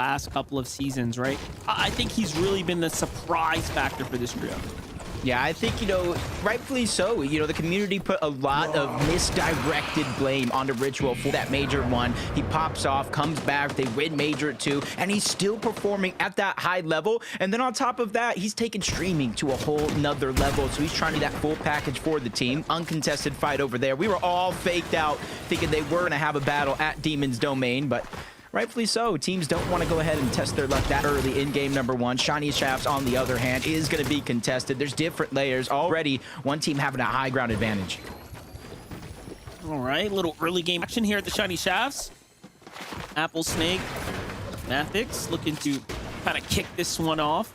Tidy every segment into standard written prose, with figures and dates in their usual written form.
last couple of seasons, right? I think he's really been the surprise factor for this trio. Yeah, I think, rightfully so. The community put a lot of misdirected blame onto Ritual for that Major 1. He pops off, comes back, they win Major 2, and he's still performing at that high level. And then on top of that, he's taken streaming to a whole nother level. So he's trying to get that full package for the team. Uncontested fight over there. We were all faked out thinking they were going to have a battle at Demon's Domain, but rightfully so. Teams don't want to go ahead and test their luck that early in game number 1. Shiny Shafts, on the other hand, is going to be contested. There's different layers. Already, one team having a high ground advantage. All right, little early game action here at the Shiny Shafts. Apple Snake, Mathix looking to kind of kick this one off.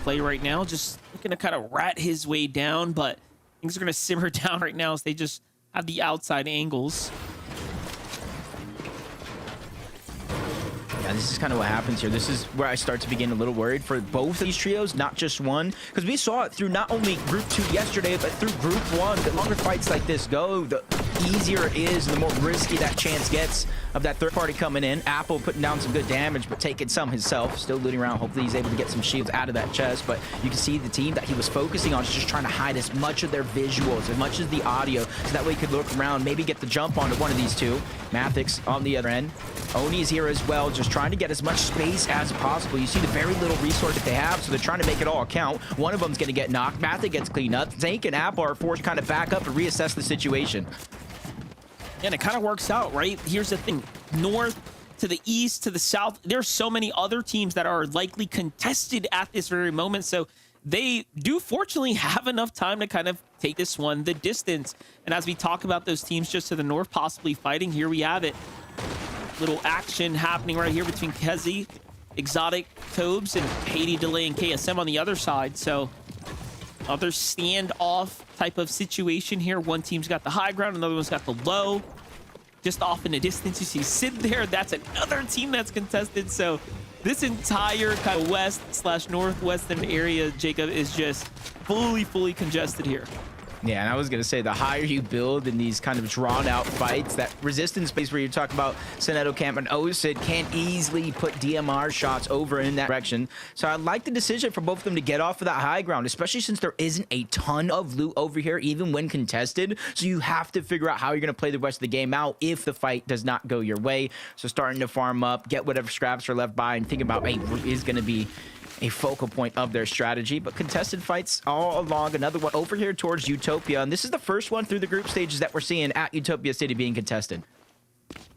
Play right now, just looking to kind of rat his way down, but things are going to simmer down right now as they just have the outside angles. Yeah, this is kind of what happens here. This is where I start to begin a little worried for both of these trios, not just one. Because we saw it through not only Group 2 yesterday, but through Group 1. The longer fights like this go, the easier it is, the more risky that chance gets of that third party coming in. Apple putting down some good damage, but taking some himself. Still looting around. Hopefully he's able to get some shields out of that chest. But you can see the team that he was focusing on is just trying to hide as much of their visuals, as much as the audio, so that way he could look around, maybe get the jump onto one of these two. Mathix on the other end. Oni is here as well, just trying to get as much space as possible. You see the very little resource that they have, so they're trying to make it all count. One of them's going to get knocked. Mathix gets cleaned up. Zank and Apple are forced to kind of back up and reassess the situation. And it kind of works out, right? Here's the thing. North to the east to the south, there's so many other teams that are likely contested at this very moment. So they do fortunately have enough time to kind of take this one the distance. And as we talk about those teams just to the north possibly fighting, here we have it. Little action happening right here between Kezi, Exotic, Tobes, and Haiti Delay and KSM on the other side. So other standoff type of situation here. One team's got the high ground, another one's got the low. Just off in the distance, you see Sid there. That's another team that's contested. So this entire kind of west/northwestern area, Jacob, is just fully congested here. Yeah, and I was going to say, the higher you build in these kind of drawn-out fights, that resistance space where you talk about Soneto Camp and Osid can't easily put DMR shots over in that direction. So I like the decision for both of them to get off of that high ground, especially since there isn't a ton of loot over here, even when contested. So you have to figure out how you're going to play the rest of the game out if the fight does not go your way. So starting to farm up, get whatever scraps are left by, and think about, hey, is going to be a focal point of their strategy. But contested fights all along. Another one over here towards Utopia, and this is the first one through the group stages that we're seeing at Utopia City being contested.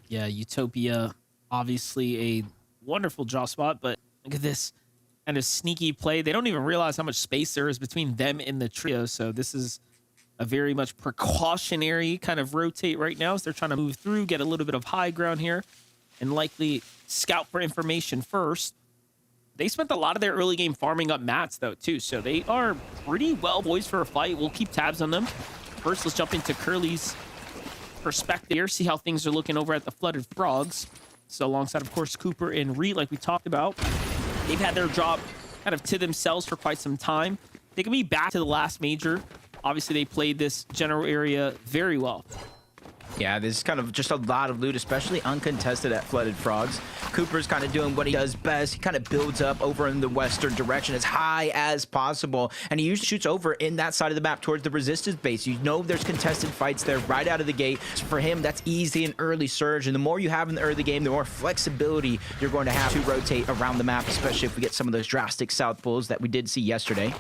Yeah, Utopia, obviously a wonderful draw spot, but look at this kind of sneaky play. They don't even realize how much space there is between them and the trio, so this is a very much precautionary kind of rotate right now as they're trying to move through, get a little bit of high ground here, and likely scout for information first. They spent a lot of their early game farming up mats, though, too. So they are pretty well poised for a fight. We'll keep tabs on them. First, let's jump into Curly's perspective here, see how things are looking over at the Flooded Frogs. So alongside, of course, Cooper and Reed, like we talked about. They've had their drop kind of to themselves for quite some time. They can be back to the last major. Obviously, they played this general area very well. Yeah, there's kind of just a lot of loot, especially uncontested at Flooded Frogs. Cooper's kind of doing what he does best. He kind of builds up over in the western direction as high as possible, and he usually shoots over in that side of the map towards the resistance base. You know there's contested fights there right out of the gate. So for him, that's easy and early surge, and the more you have in the early game, the more flexibility you're going to have to rotate around the map, especially if we get some of those drastic south pulls that we did see yesterday.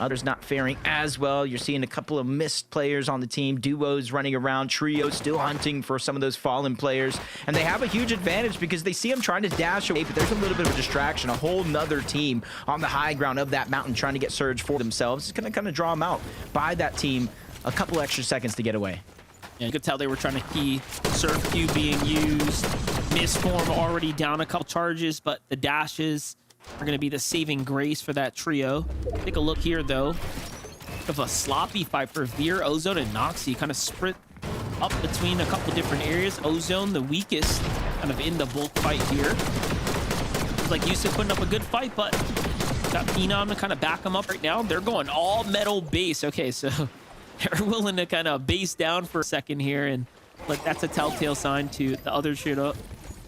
Others not faring as well. You're seeing a couple of missed players on the team. Duos running around. Trios still hunting for some of those fallen players. And they have a huge advantage because they see them trying to dash away, but there's a little bit of a distraction. A whole nother team on the high ground of that mountain trying to get surge for themselves. It's going to kind of draw them out. Buy that team a couple extra seconds to get away. Yeah, you could tell they were trying to key Surf Q being used. Mistform already down a couple charges, but the dashes are going to be the saving grace for that trio. Take a look here, though, of a sloppy fight for Veer, Ozone, and Noxy. Kind of sprint up between a couple different areas. Ozone, the weakest, kind of in the bulk fight here. It's like Yusuf putting up a good fight, but got Phenom to kind of back him up right now. They're going all metal base. Okay, so they're willing to kind of base down for a second here, and like that's a telltale sign to the other trio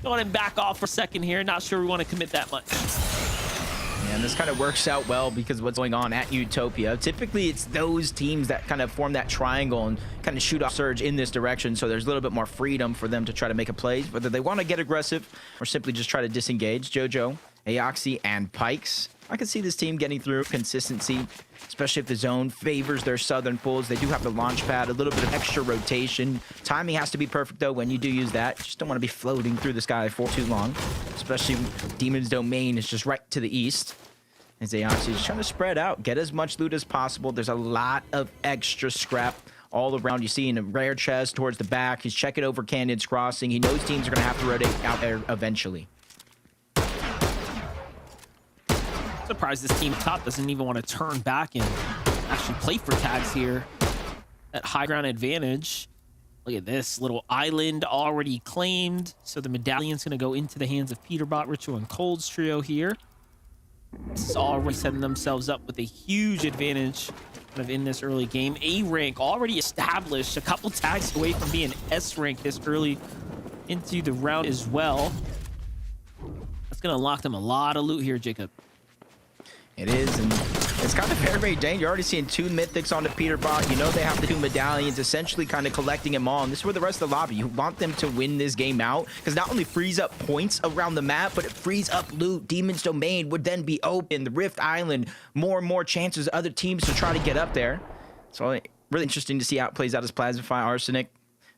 Go ahead and back off for a second here. Not sure we want to commit that much. Yeah, and this kind of works out well because of what's going on at Utopia. Typically, it's those teams that kind of form that triangle and kind of shoot off surge in this direction, so there's a little bit more freedom for them to try to make a play, whether they want to get aggressive or simply just try to disengage. Jojo, Aoxy, and Pikes. I can see this team getting through consistency, especially if the zone favors their southern pulls. They do have the launch pad, a little bit of extra rotation. Timing has to be perfect, though, when you do use that. You just don't want to be floating through the sky for too long, especially when Demon's Domain is just right to the east. As Aoxy is trying to spread out, get as much loot as possible. There's a lot of extra scrap all around. You see in a rare chest towards the back. He's checking over Canyon's Crossing. He knows teams are going to have to rotate out there eventually. Surprised this team top doesn't even want to turn back and actually play for tags here. That high ground advantage. Look at this little island already claimed. So the Medallion's going to go into the hands of PeterBot, Ritual, and Cold's trio here. This is already setting themselves up with a huge advantage kind of in this early game. A rank already established, a couple tags away from being S rank this early into the round as well. That's going to unlock them a lot of loot here, Jacob. It is, and it's kind of very, very dangerous. You're already seeing 2 mythics on the PeterBot. You know they have the 2 medallions, essentially kind of collecting them all. And this is where the rest of the lobby, you want them to win this game out, because not only frees up points around the map, but it frees up loot. Demon's Domain would then be open. The Rift Island, more and more chances of other teams to try to get up there. So really interesting to see how it plays out as Plasmafy Arsenic.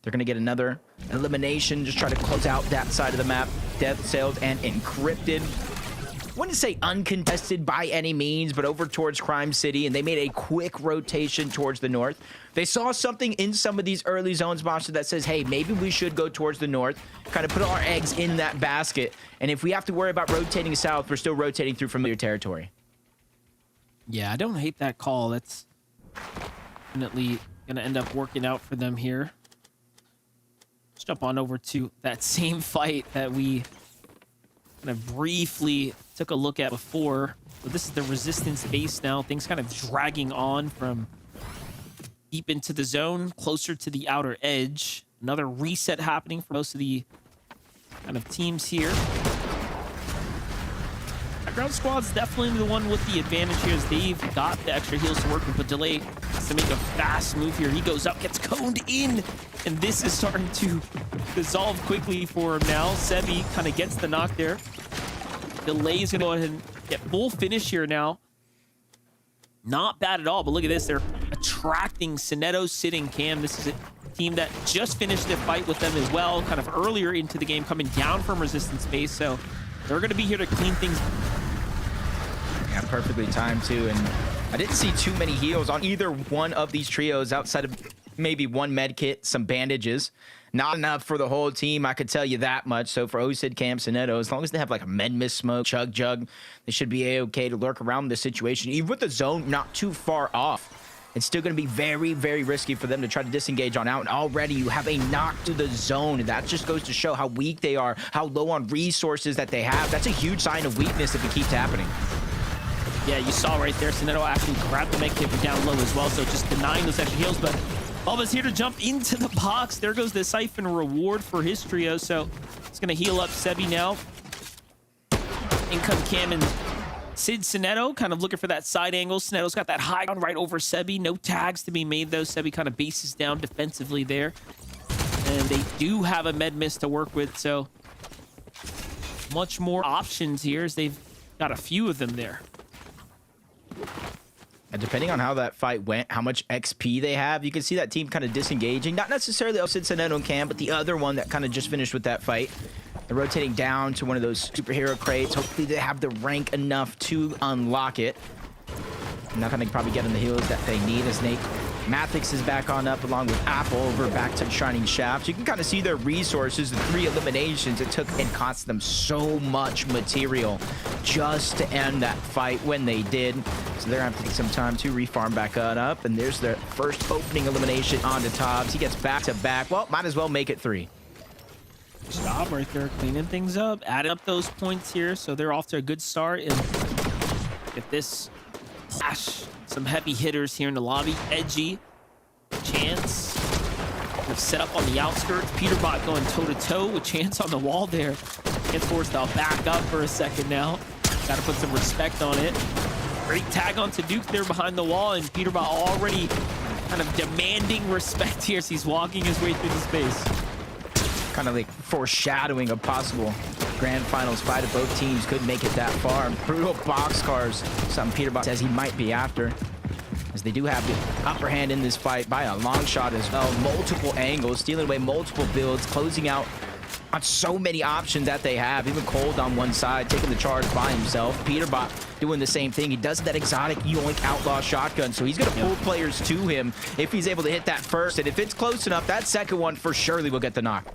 They're going to get another elimination, just try to close out that side of the map. Death Sailed and Encrypted. I wouldn't say uncontested by any means, but over towards Crime City, and they made a quick rotation towards the north. They saw something in some of these early zones, Monster, that says, hey, maybe we should go towards the north, kind of put our eggs in that basket, and if we have to worry about rotating south, we're still rotating through familiar territory. Yeah, I don't hate that call. That's definitely going to end up working out for them here. Let's jump on over to that same fight that we kind of briefly took a look at before. But this is the resistance base now. Things kind of dragging on from deep into the zone, closer to the outer edge. Another reset happening for most of the kind of teams here. Background Squad's definitely the one with the advantage here, as they've got the extra heals to work with, but Delay has to make a fast move here. He goes up, gets coned in, and this is starting to dissolve quickly for him now. Sebi kind of gets the knock there. Delay's gonna go ahead and get full finish here now. Not bad at all, but look at this. They're attracting Sinetto, Sid, and Cam. This is a team that just finished the fight with them as well, kind of earlier into the game, coming down from resistance base, so they're going to be here to clean things. Yeah, perfectly timed too, and I didn't see too many heals on either one of these trios outside of maybe one med kit, some bandages. Not enough for the whole team, I could tell you that much. So for Osid, Cam, Sinetto, as long as they have like a med miss smoke, chug jug, they should be a-okay to lurk around the situation. Even with the zone not too far off, it's still going to be very, very risky for them to try to disengage on out. And already you have a knock to the zone. And that just goes to show how weak they are, how low on resources that they have. That's a huge sign of weakness if it keeps happening. Yeah, you saw right there, Sinetto actually grabbed the med kit down low as well, so just denying those extra heals. But Alva's here to jump into the box. There goes the Siphon reward for his trio, so it's going to heal up Sebi now. In come Cam and Sid. Sinetto kind of looking for that side angle. Sinetto's got that high ground right over Sebi. No tags to be made, though. Sebi kind of bases down defensively there. And they do have a med miss to work with, so much more options here as they've got a few of them there. And depending on how that fight went, how much XP they have, you can see that team kind of disengaging. Not necessarily Osid, Sinetto, and Cam, but the other one that kind of just finished with that fight. They're rotating down to one of those superhero crates. Hopefully they have the rank enough to unlock it. And now kind of probably getting the heals that they need as Nate Mathix is back on up along with Apple over back to Shining Shaft. You can kind of see their resources, the 3 eliminations it took, and cost them so much material just to end that fight when they did. So they're going to have to take some time to refarm back on up. And there's their first opening elimination on the Tobbs. He gets back to back. Well, might as well make it 3. Stop right there, cleaning things up, adding up those points here, so they're off to a good start. And get this clash, some heavy hitters here in the lobby. Edgy, Chance, kind of set up on the outskirts. PeterBot going toe-to-toe with Chance on the wall there. Gets forced to back up for a second now. Got to put some respect on it. Great tag onto Duke there behind the wall, and PeterBot already kind of demanding respect here as he's walking his way through the space. Kind of like foreshadowing a possible grand finals fight if both teams could make it that far. Brutal boxcars, something PeterBot says he might be after, as they do have the upper hand in this fight by a long shot as well. Multiple angles, stealing away multiple builds, closing out on so many options that they have. Even Cold on one side, taking the charge by himself. PeterBot doing the same thing. He does that exotic yoink outlaw shotgun, so he's going to pull players to him if he's able to hit that first. And if it's close enough, that second one for surely will get the knock.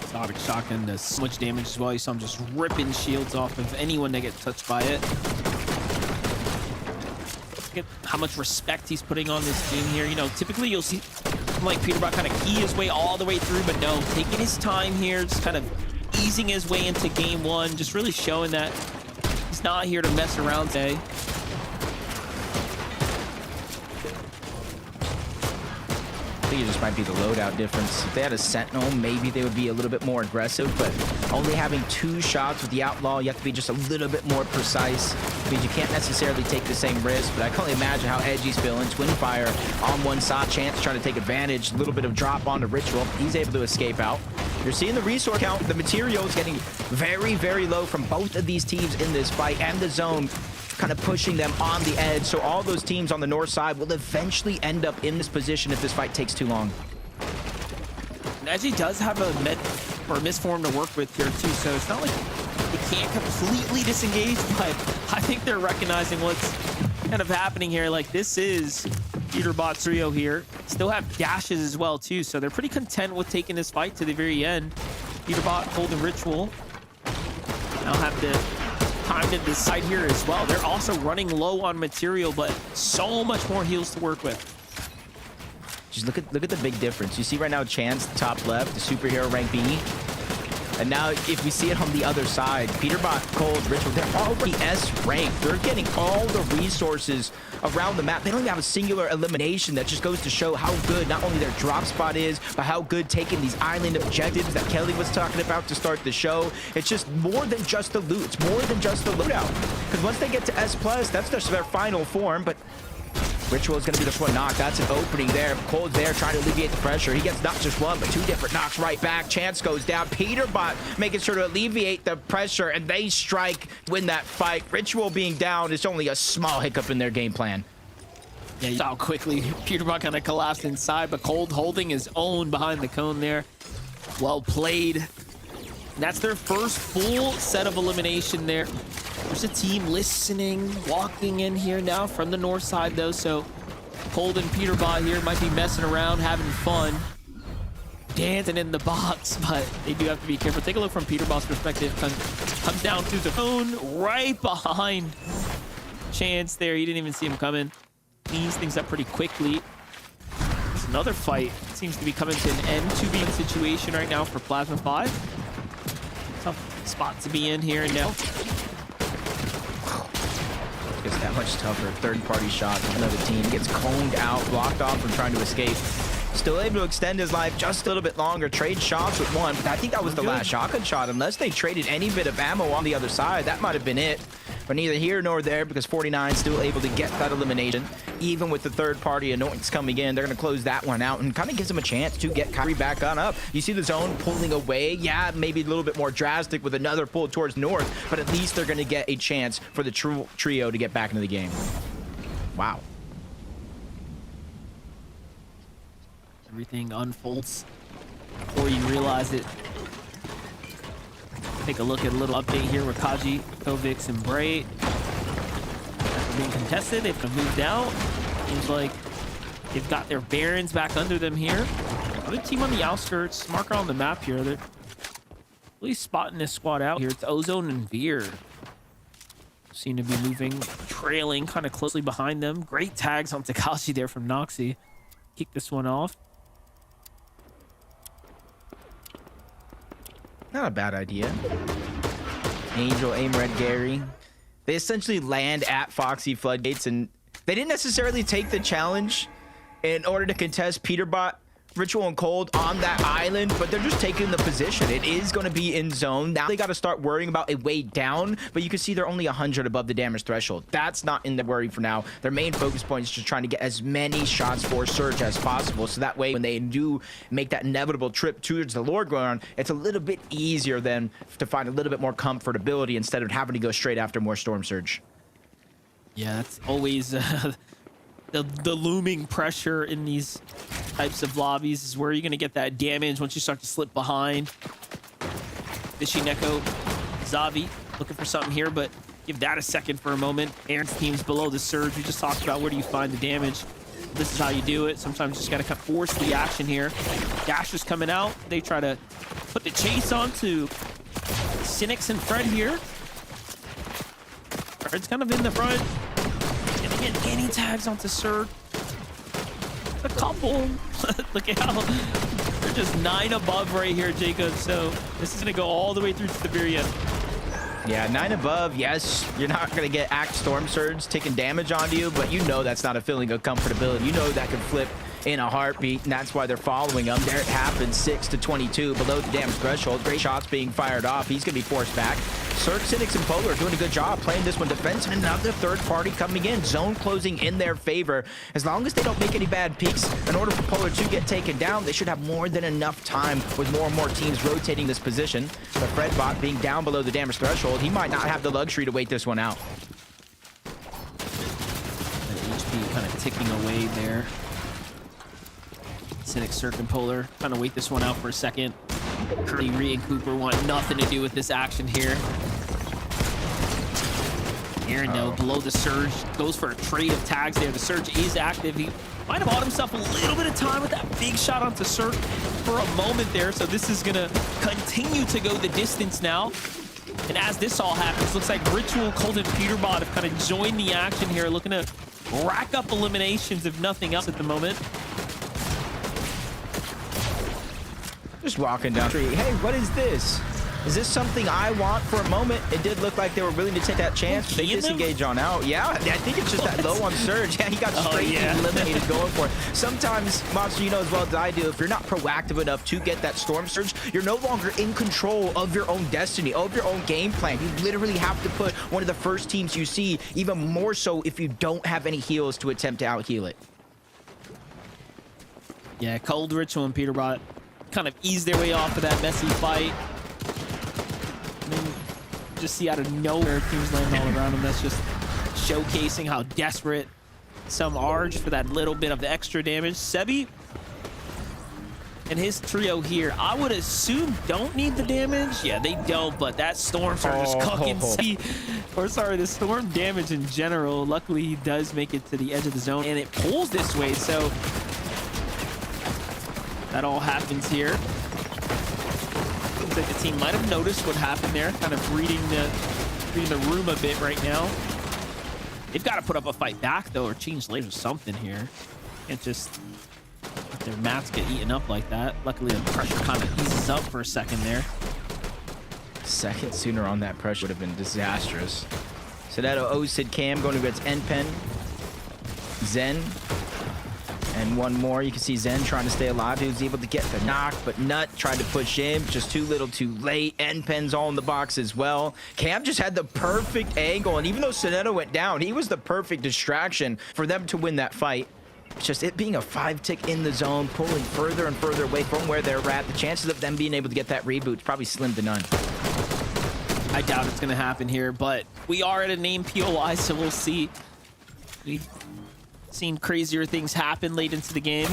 Exotic shotgun does so much damage as well. You saw him just ripping shields off of anyone that gets touched by it. Look at how much respect he's putting on this team here. You know, typically you'll see like PeterBot kind of key his way all the way through, but no, taking his time here, just kind of easing his way into game one, just really showing that he's not here to mess around today. I think it just might be the loadout difference. If they had a Sentinel, maybe they would be a little bit more aggressive, but only having 2 shots with the Outlaw, you have to be just a little bit more precise, because you can't necessarily take the same risk. But I can only imagine how Edgy's feeling. Twin Fire on one side, Chance trying to take advantage, a little bit of drop onto Ritual. He's able to escape out. You're seeing the resource count, the materials getting very, very low from both of these teams in this fight, and the zone kind of pushing them on the edge. So all those teams on the north side will eventually end up in this position if this fight takes too long. Edgy does have a med or misform to work with here too, so it's not like they can't completely disengage, but I think they're recognizing what's kind of happening here. Like, this is PeterBot's trio here. Still have dashes as well too, so they're pretty content with taking this fight to the very end. PeterBot holding Ritual. Now have the time to decide here as well. They're also running low on material, but so much more heals to work with. Just look at the big difference. You see right now Chance, top left, the superhero rank B. And now if we see it on the other side, PeterBot, Cold, Ritual, they're already S ranked. They're getting all the resources around the map. They don't even have a singular elimination. That just goes to show how good not only their drop spot is, but how good taking these island objectives that Kelly was talking about to start the show. It's just more than just the loot. It's more than just the loadout. Because once they get to S+, that's just their final form. But Ritual is going to be the one knock. That's an opening there. Cold's there trying to alleviate the pressure. He gets not just one, but 2 different knocks right back. Chance goes down. PeterBot making sure to alleviate the pressure, and they strike, win that fight. Ritual being down is only a small hiccup in their game plan. Yeah, you saw how quickly PeterBot kind of collapsed inside, but Cold holding his own behind the cone there. Well played. And that's their first full set of elimination there. There's a team listening, walking in here now from the north side though, so Cold and PeterBot here might be messing around, having fun, dancing in the box, but they do have to be careful. Take a look from PeterBot's perspective. Comes down through the cone, right behind Chance there. He didn't even see him coming. Cleans things up pretty quickly. There's another fight. Seems to be coming to an end. 2v1 situation right now for Plasma 5. Tough spot to be in here and now. Gets that much tougher. Third-party shot from another team. Gets coned out, blocked off from trying to escape. Still able to extend his life just a little bit longer. Trade shots with one, but I think that was the last shotgun shot. Unless they traded any bit of ammo on the other side, that might have been it. But neither here nor there, because 49 still able to get that elimination. Even with the third-party annoyance coming in, they're going to close that one out and kind of gives them a chance to get Kyrie back on up. You see the zone pulling away. Yeah, maybe a little bit more drastic with another pull towards north, but at least they're going to get a chance for the trio to get back into the game. Wow. Everything unfolds before you realize it. Take a look at a little update here with Kaji, Kovics, and Bray. Being contested, they've moved out. Seems like they've got their Barons back under them here. Other team on the outskirts, marker on the map here. They're really spotting this squad out here. It's Ozone and Veer. Seem to be moving, trailing kind of closely behind them. Great tags on Takashi there from Noxy. Kick this one off. Not a bad idea. Angel, Aimred, Gary. They essentially land at Foxy Floodgates, and they didn't necessarily take the challenge in order to contest PeterBot Ritual and Cold on that island, but they're just taking the position. It is going to be in zone. Now they got to start worrying about a way down, but you can see they're only 100 above the damage threshold. That's not in the worry for now. Their main focus point is just trying to get as many shots for Surge as possible, so that way when they do make that inevitable trip towards the Lord ground, it's a little bit easier then to find a little bit more comfortability instead of having to go straight after more Storm Surge. Yeah, that's always the looming pressure in these types of lobbies is where you're going to get that damage once you start to slip behind. Fishy Neko, Zavi looking for something here, but give that a second for a moment. Aaron's team's below the Surge. We just talked about where do you find the damage. This is how you do it. Sometimes you just got to force the action here. Dasher's coming out. They try to put the chase onto Cynics and Fred here. Fred's kind of in the front. Gonna get any tags onto Surge. A couple. Look at how they're just 9 above right here, Jacob. So this is gonna go all the way through to the very end. Yeah, 9 above. Yes, you're not gonna get Act Storm Surge taking damage onto you, but you know that's not a feeling of comfortability. You know that can flip in a heartbeat, and that's why they're following him. There it happens, 6-22 below the damage threshold. Great shots being fired off. He's gonna be forced back. Cirque, Cynics, and Polar are doing a good job playing this one defensive, and another third party coming in. Zone closing in their favor. As long as they don't make any bad peaks, in order for Polar to get taken down, they should have more than enough time with more and more teams rotating this position. But FredBot being down below the damage threshold, he might not have the luxury to wait this one out. That HP kind of ticking away there. Cynic, Cirque, and Polar trying to wait this one out for a second. Curly, Ree, and Cooper want nothing to do with this action here. Aaron, though, below the Surge, goes for a trade of tags there. The Surge is active. He might have bought himself a little bit of time with that big shot onto Surge for a moment there. So this is going to continue to go the distance now. And as this all happens, looks like Ritual, Cold, and PeterBot have kind of joined the action here, looking to rack up eliminations, if nothing else, at the moment. Just walking down the street. Hey, what is this? Is this something I want for a moment? It did look like they were willing to take that chance, but they disengage on out. Yeah, I think it's just that low on Surge. Yeah, he got straight eliminated going for it. Sometimes, Monster, you know as well as I do, if you're not proactive enough to get that Storm Surge, you're no longer in control of your own destiny, of your own game plan. You literally have to put one of the first teams you see, even more so if you don't have any heals to attempt to out-heal it. Yeah, Cold, Ritual, and PeterBot kind of ease their way off of that messy fight. I mean, just see out of nowhere teams landing all around them. That's just showcasing how desperate some are just for that little bit of the extra damage. Sebi and his trio here, I would assume don't need the damage. Yeah, they don't, but that Storm Surge is cooking. Or sorry, the Storm damage in general. Luckily, he does make it to the edge of the zone, and it pulls this way, so that all happens here. Looks like the team might have noticed what happened there, kind of reading the room a bit right now. They've got to put up a fight back, though, or change lanes or something here. Can't just let their mats get eaten up like that. Luckily, the pressure kind of eases up for a second there. Second sooner on that pressure would have been disastrous. Soneto, Osid, Cam going against Npen, Zen, and one more. You can see Zen trying to stay alive. He was able to get the knock, but Nut tried to push in. Just too little too late. Npen's all in the box as well. Cam just had the perfect angle, and even though Soneto went down, he was the perfect distraction for them to win that fight. It's just it being a 5-tick in the zone, pulling further and further away from where they're at. The chances of them being able to get that reboot is probably slim to none. I doubt it's going to happen here, but we are at a name POI, so we'll see. We've seen crazier things happen late into the game.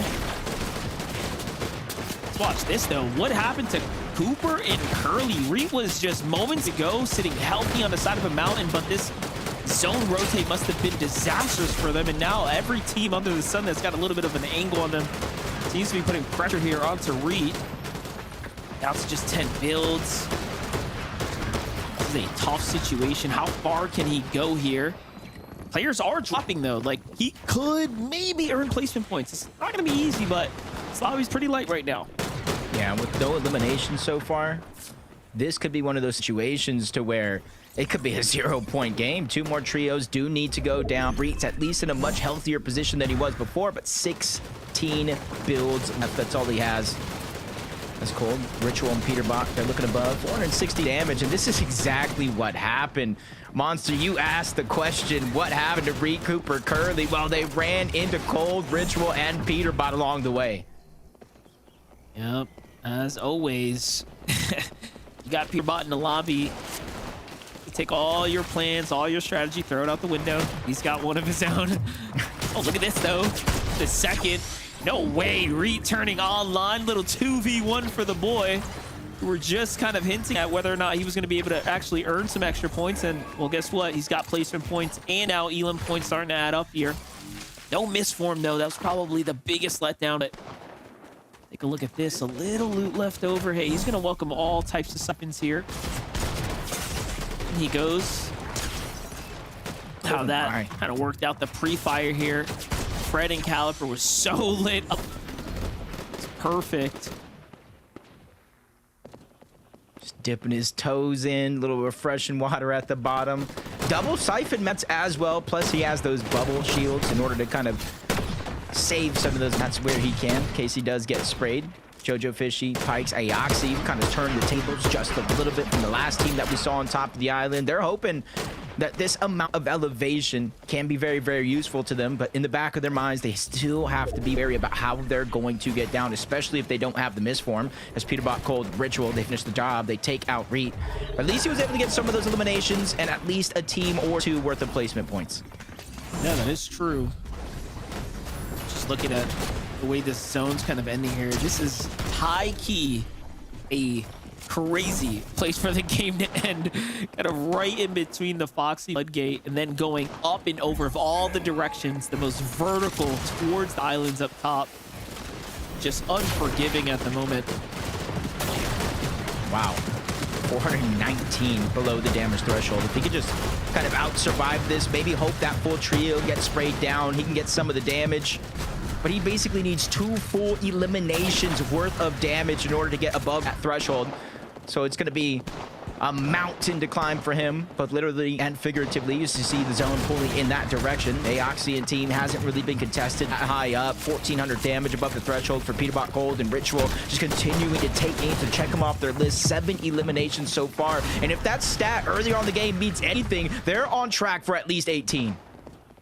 Let's watch this, though. What happened to Cooper and Curly? Reed was just moments ago sitting healthy on the side of a mountain, but this zone rotate must have been disastrous for them, and now every team under the sun that's got a little bit of an angle on them seems to be putting pressure here onto Reed. Now it's just 10 builds. This is a tough situation. How far can he go here? Players are dropping, though. Like, he could maybe earn placement points. It's not going to be easy, but this lobby's pretty light right now. Yeah, with no elimination so far, this could be one of those situations to where it could be a 0-point game. 2 more trios do need to go down. Breed's at least in a much healthier position than he was before, but 16 18 builds left. That's all he has. That's cold. Ritual and PeterBot, they're looking above 460 damage, and this is exactly what happened. Monster, you asked the question, what happened to Reed Cooper Curly? Well, they ran into Cold, Ritual, and PeterBot along the way. Yep, as always. You got PeterBot in the lobby. You take all your plans, all your strategy, throw it out the window. He's got one of his own. Oh, look at this, though. The second. No way, Reed turning online. Little 2v1 for the boy. We were just kind of hinting at whether or not he was going to be able to actually earn some extra points. And, well, guess what? He's got placement points and now Elam points starting to add up here. No misform, though. That was probably the biggest letdown. But take a look at this. A little loot left over. Hey, he's going to welcome all types of weapons here. And he goes. How that kind of worked out. The pre-fire here. Fred and Caliper was so lit up. It's perfect. Just dipping his toes in, little refreshing water at the bottom. Double siphon mets as well, plus he has those bubble shields in order to kind of save some of those mets where he can, in case he does get sprayed. Jojo Fishy, Pikes, Aoxy kind of turned the tables just a little bit from the last team that we saw on top of the island. They're hoping that this amount of elevation can be very, very useful to them, but in the back of their minds, they still have to be wary about how they're going to get down, especially if they don't have the misform. As PeterBot Cold Ritual, they finish the job, they take out Reed. But at least he was able to get some of those eliminations and at least a team or two worth of placement points. Yeah, that is true. Just looking at the way this zone's kind of ending here, this is high key a crazy place for the game to end, kind of right in between the Foxy floodgate and then going up and over of all the directions, the most vertical towards the islands up top. Just unforgiving at the moment. Wow. 419 below the damage threshold. If he could just kind of out survive this, maybe hope that full trio gets sprayed down, he can get some of the damage. But he basically needs 2 full eliminations worth of damage in order to get above that threshold. So it's going to be a mountain to climb for him, both literally and figuratively. You see the zone pulling in that direction. Aoxy team hasn't really been contested that high up. 1,400 damage above the threshold for PeterBot Gold and Ritual. Just continuing to take aim to check them off their list. 7 eliminations so far. And if that stat earlier on the game means anything, they're on track for at least 18.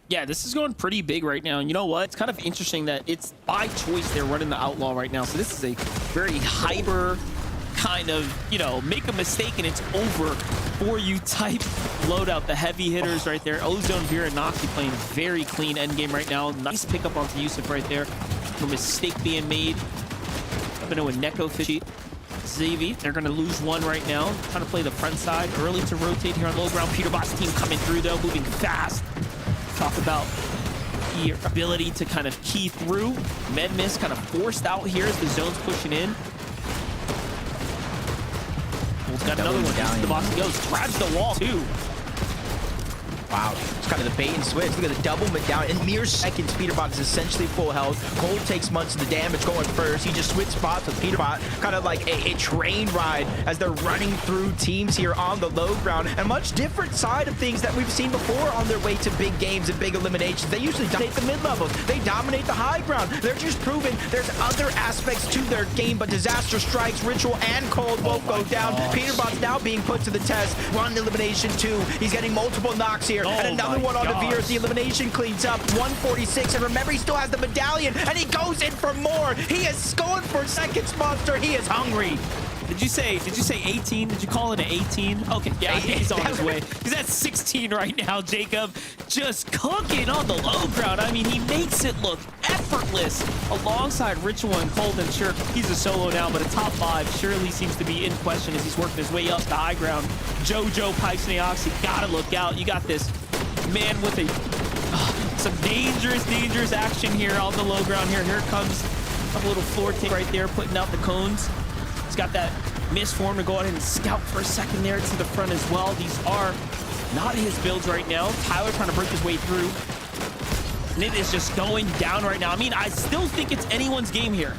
Yeah, this is going pretty big right now. And you know what? It's kind of interesting that it's by choice they're running the Outlaw right now. So this is a very hyper kind of, you know, make a mistake and it's over for you type loadout. The heavy hitters right there. Ozone, Vera, and Noxy playing very clean endgame right now. Nice pickup onto Yusuf right there. No mistake being made. Up into a Neko Fishy. Xavi, they're going to lose one right now. Trying to play the front side. Early to rotate here on low ground. PeterBot's team coming through though, moving fast. Talk about the ability to kind of key through. Medmiss kind of forced out here as the zone's pushing in. Bull's got another one. Into the box he goes. Grabs the wall too. Wow, it's kind of the bait and switch. Look at the double Medallion. In mere seconds, PeterBot is essentially full health. Cold takes much of the damage going first. He just switched spots with PeterBot, kind of like a train ride as they're running through teams here on the low ground. A much different side of things that we've seen before on their way to big games and big eliminations. They usually dominate the mid-levels. They dominate the high ground. They're just proving there's other aspects to their game, but disaster strikes. Ritual and Cold won't go down. PeterBot's now being put to the test. One elimination, 2. He's getting multiple knocks here. And another one on the Veer as the elimination cleans up. 146. And remember, he still has the Medallion. And he goes in for more. He is going for seconds, Monster. He is hungry. Did you say 18? Did you call it an 18? Okay, yeah, I think he's on his way. He's at 16 right now, Jacob. Just cooking on the low ground. I mean, he makes it look effortless alongside Ritual and Cold. And sure, he's a solo now, but a top 5 surely seems to be in question as he's working his way up the high ground. Jojo, Pipes, and Aoxy, gotta look out. You got this man with some dangerous action here on the low ground here. Here comes a little floor take right there, putting out the cones. He's got that misform to go ahead and scout for a second there to the front as well. These are not his builds right now. Tyler trying to break his way through. And it is just going down right now. I mean, I still think it's anyone's game here.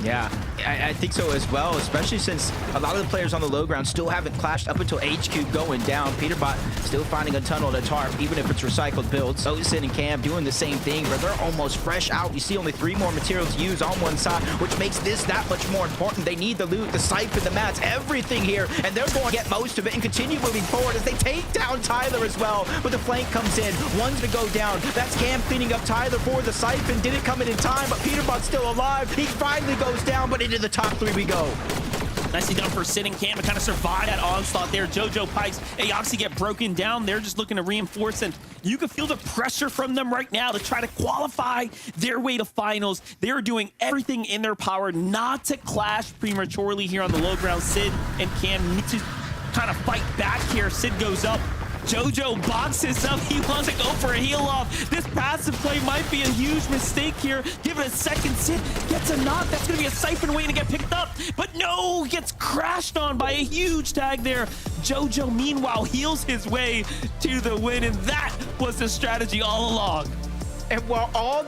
Yeah, I think so as well, especially since a lot of the players on the low ground still haven't clashed up until HQ going down. PeterBot still finding a tunnel to tarp, even if it's recycled builds. Osin and Cam doing the same thing, but they're almost fresh out. You see only 3 more materials to use on one side, which makes this that much more important. They need the loot, the siphon, the mats, everything here, and they're going to get most of it and continue moving forward as they take down Tyler as well. But the flank comes in, one's to go down. That's Cam cleaning up Tyler for the siphon. Didn't come in time, but PeterBot's still alive. He finally goes down, but into the top 3 we go. Nicely done for sitting Cam to kind of survive that onslaught there. Jojo Pikes, Aoxy get broken down. They're just looking to reinforce, and you can feel the pressure from them right now to try to qualify their way to finals. They're doing everything in their power not to clash prematurely here on the low ground. Sid and Cam need to kind of fight back here. Sid goes up. Jojo boxes up. He wants to go for a heal off. This passive play might be a huge mistake here. Give it a second. Sid gets a knock. That's going to be a siphon waiting to get picked up. But no, gets crashed on by a huge tag there. Jojo, meanwhile, heals his way to the win. And that was the strategy all along. And while all